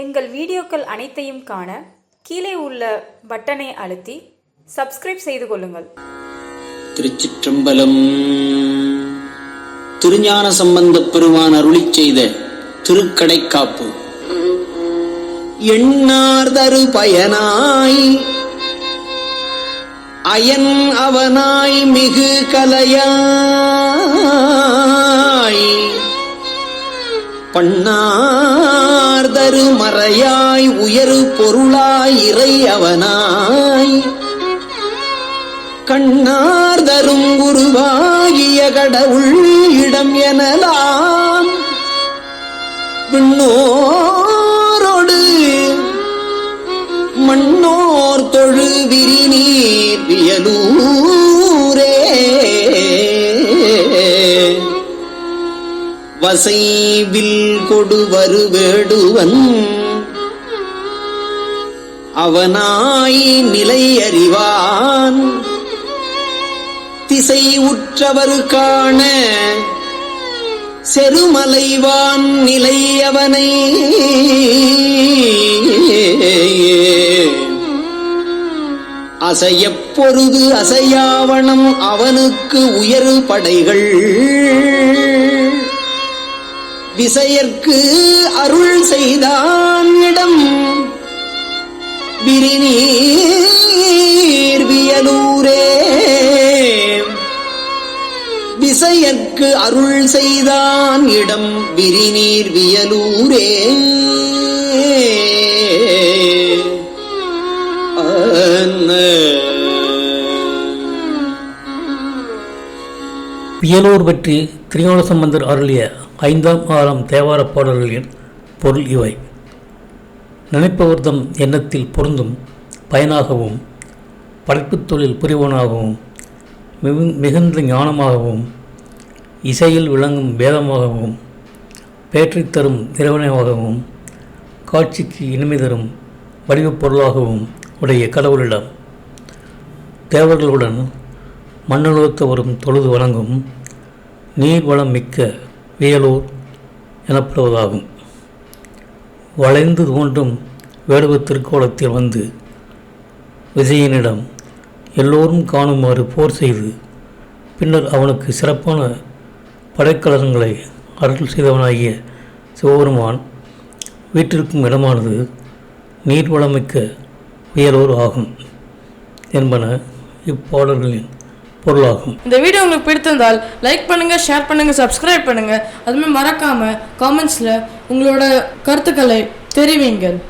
எங்கள் வீடியோக்கள் அனைத்தையும் காண கீழே உள்ள பட்டனை அழுத்தி சப்ஸ்கிரைப் செய்து கொள்ளுங்கள். திருச்சிற்றம்பலம். திருஞான சம்பந்தப் பெருமான் அருளிச் செய்த திருக்கடைக்காப்பு. எண்ணார்தரு பயனாய் அயன் அவனாய் மிகு கலையாய் பண்ணார்தரு மறையாய் உயரு பொருளாய் இறை அவனாய் கண்ணார்தரும் குருவாகிய கடவுள் இடம் எனலாம் விண்ணோரோடு மண்ணோர் தொழு விரிநீர் வியலூரே வசைவில் கொடுவரு வேடுவன் அவனாய் நிலை அறிவான் திசை உற்றவர் காண செருமலைவான் நிலை அவனை அசையப் பொருது அசையாவணம் அவனுக்கு உயரு படைகள் விசையற்கு அருள் செய்தான் இடம் விரிநீர் வியலூரே விசையற்கு அருள் செய்தான் இடம் விரிநீர் வியலூரே. வியலூர் பற்றி திருஞான சம்பந்தர் அருளிய 5ஆம் 6ஆம் தேவார பாடல்களின் பொருள் இவை. நினைப்பவர்தம் எண்ணத்தில் பொருந்தும் பயனாகவும் படைப்புத் தொழில் புரிவனாகவும் மிகுந்த ஞானமாகவும் இசையில் விளங்கும் வேதமாகவும் பேற்றித் தரும் இறைவனாகவும் காட்சிக்கு இனிமை தரும் வடிவப் பொருளாகவும் உடைய கடவுளிடம் தேவர்களுடன் மண்ணுலகத்தவரும் தொழுது வணங்கும் நீர்வளம் மிக்க வியலூர் எனப்படுவதாகும். வளைந்து தோன்றும் வேடுவ திருக்கோலத்தில் வந்து விஜயனிடம் எல்லோரும் காணுமாறு போர் செய்து பின்னர் அவனுக்கு சிறப்பான படைக்கலங்களை அருள் செய்தவனாகிய சிவபெருமான் வீற்றிருக்கும் இடமானது நீர்வளமிக்க வியலூர் ஆகும் என்பன இப்பாடல்களின் பொருளாகும். இந்த வீடியோ உங்களுக்கு பிடித்திருந்தால் லைக் பண்ணுங்க, ஷேர் பண்ணுங்க, சப்ஸ்கிரைப் பண்ணுங்க. அதுமாதிரி மறக்காம காமெண்ட்ஸ்ல உங்களோட கருத்துக்களை தெரிவிங்க.